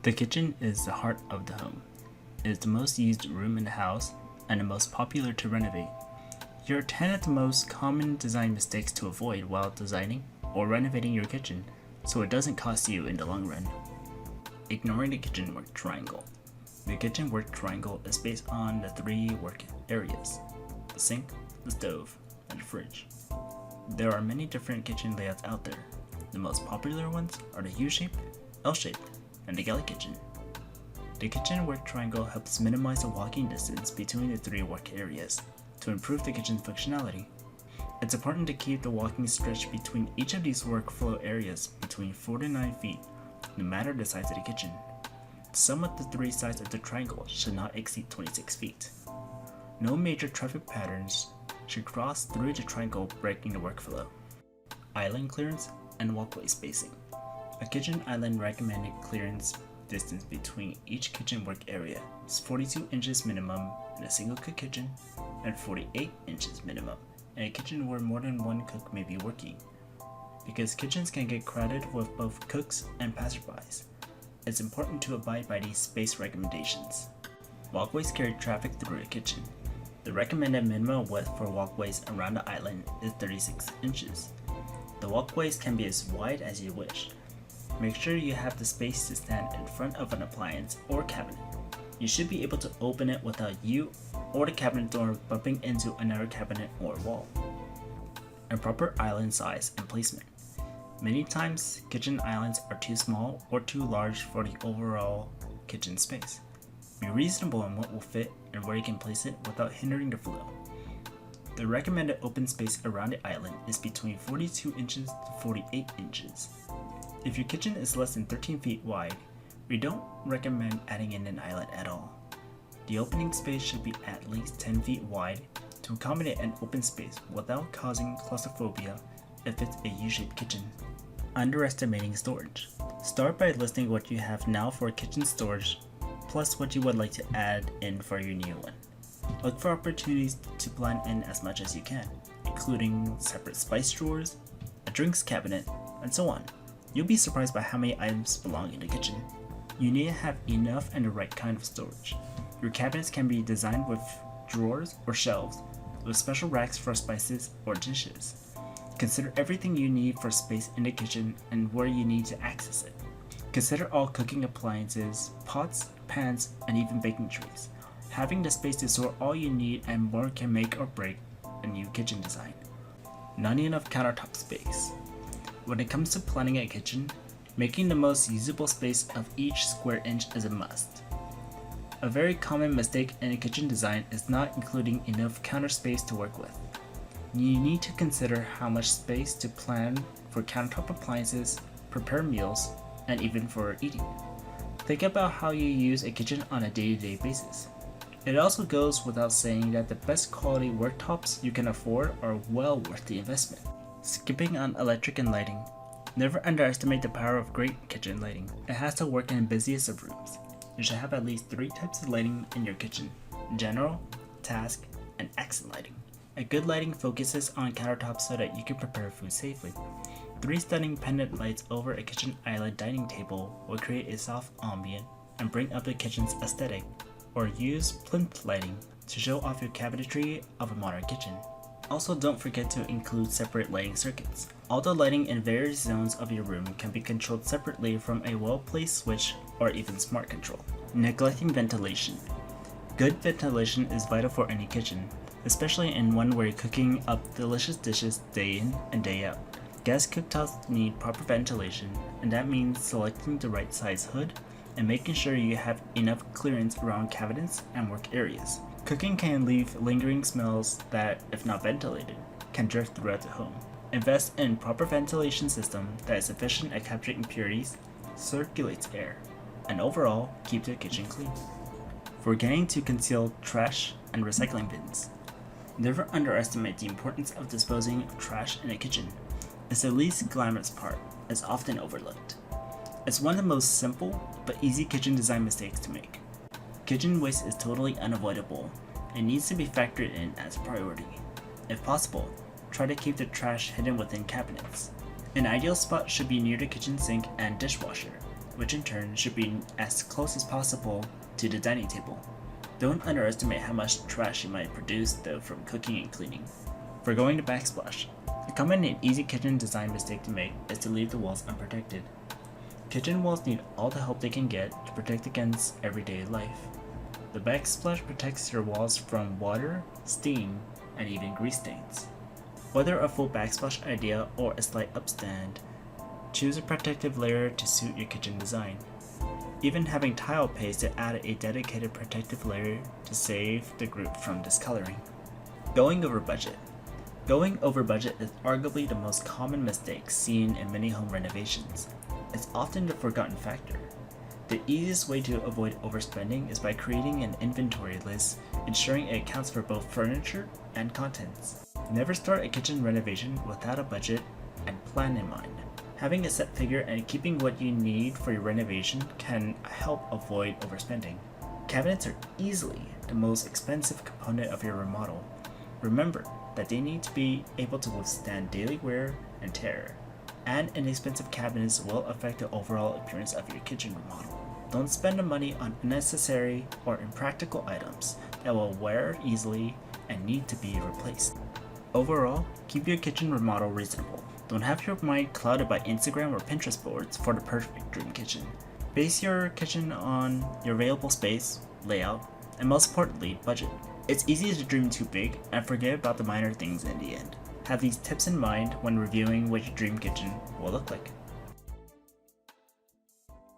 The kitchen is the heart of the home. It is the most used room in the house and the most popular to renovate. Here are 10 of the most common design mistakes to avoid while designing or renovating your kitchen so it doesn't cost you in the long run. Ignoring the kitchen work triangle. The kitchen work triangle is based on the 3 work areas: the sink, the stove, and the fridge. There are many different kitchen layouts out there. The most popular ones are the U-shaped, L-shaped, and the galley kitchen. The kitchen work triangle helps minimize the walking distance between the 3 work areas to improve the kitchen's functionality. It's important to keep the walking stretch between each of these workflow areas between 4 to 9 feet, no matter the size of the kitchen. The sum of the 3 sides of the triangle should not exceed 26 feet. No major traffic patterns should cross through the triangle, breaking the workflow. Island clearance and walkway spacing. A kitchen island recommended clearance distance between each kitchen work area is 42 inches minimum in a single cook kitchen and 48 inches minimum in a kitchen where more than one cook may be working. Because kitchens can get crowded with both cooks and passerbys, it's important to abide by these space recommendations. Walkways carry traffic through a kitchen. The recommended minimum width for walkways around the island is 36 inches. The walkways can be as wide as you wish. Make sure you have the space to stand in front of an appliance or cabinet. You should be able to open it without you or the cabinet door bumping into another cabinet or wall. Improper island size and placement. Many times, kitchen islands are too small or too large for the overall kitchen space. Be reasonable in what will fit and where you can place it without hindering the flow. The recommended open space around the island is between 42 inches to 48 inches. If your kitchen is less than 13 feet wide, we don't recommend adding in an island at all. The opening space should be at least 10 feet wide to accommodate an open space without causing claustrophobia if it's a U-shaped kitchen. Underestimating storage. Start by listing what you have now for kitchen storage, plus what you would like to add in for your new one. Look for opportunities to plan in as much as you can, including separate spice drawers, a drinks cabinet, and so on. You'll be surprised by how many items belong in the kitchen. You need to have enough and the right kind of storage. Your cabinets can be designed with drawers or shelves, with special racks for spices or dishes. Consider everything you need for space in the kitchen and where you need to access it. Consider all cooking appliances, pots, pans, and even baking trays. Having the space to store all you need and more can make or break a new kitchen design. Not enough countertop space. When it comes to planning a kitchen, making the most usable space of each square inch is a must. A very common mistake in a kitchen design is not including enough counter space to work with. You need to consider how much space to plan for countertop appliances, prepare meals, and even for eating. Think about how you use a kitchen on a day-to-day basis. It also goes without saying that the best quality worktops you can afford are well worth the investment. Skipping on electric and lighting. Never underestimate the power of great kitchen lighting. It has to work in the busiest of rooms. You should have at least 3 types of lighting in your kitchen: general, task, and accent lighting. A good lighting focuses on countertops so that you can prepare food safely. 3 stunning pendant lights over a kitchen island dining table will create a soft ambient and bring up the kitchen's aesthetic. Or use plinth lighting to show off your cabinetry of a modern kitchen. Also, don't forget to include separate lighting circuits. All the lighting in various zones of your room can be controlled separately from a well-placed switch or even smart control. Neglecting ventilation. Good ventilation is vital for any kitchen, especially in one where you're cooking up delicious dishes day in and day out. Gas cooktops need proper ventilation, and that means selecting the right size hood and making sure you have enough clearance around cabinets and work areas. Cooking can leave lingering smells that, if not ventilated, can drift throughout the home. Invest in proper ventilation system that is efficient at capturing impurities, circulates air, and overall keeps your kitchen clean. Forgetting to conceal trash and recycling bins. Never underestimate the importance of disposing of trash in a kitchen. It's the least glamorous part, it's often overlooked. It's one of the most simple but easy kitchen design mistakes to make. Kitchen waste is totally unavoidable and needs to be factored in as a priority. If possible, try to keep the trash hidden within cabinets. An ideal spot should be near the kitchen sink and dishwasher, which in turn should be as close as possible to the dining table. Don't underestimate how much trash you might produce though from cooking and cleaning. Forgoing the backsplash. A common and easy kitchen design mistake to make is to leave the walls unprotected. Kitchen walls need all the help they can get to protect against everyday life. The backsplash protects your walls from water, steam, and even grease stains. Whether a full backsplash idea or a slight upstand, choose a protective layer to suit your kitchen design. Even having tile paste to add a dedicated protective layer to save the group from discoloring. Going over budget. Going over budget is arguably the most common mistake seen in many home renovations. It's often the forgotten factor. The easiest way to avoid overspending is by creating an inventory list, ensuring it accounts for both furniture and contents. Never start a kitchen renovation without a budget and plan in mind. Having a set figure and keeping what you need for your renovation can help avoid overspending. Cabinets are easily the most expensive component of your remodel. Remember that they need to be able to withstand daily wear and tear, and inexpensive cabinets will affect the overall appearance of your kitchen remodel. Don't spend the money on unnecessary or impractical items that will wear easily and need to be replaced. Overall, keep your kitchen remodel reasonable. Don't have your mind clouded by Instagram or Pinterest boards for the perfect dream kitchen. Base your kitchen on your available space, layout, and most importantly, budget. It's easy to dream too big and forget about the minor things in the end. Have these tips in mind when reviewing what your dream kitchen will look like.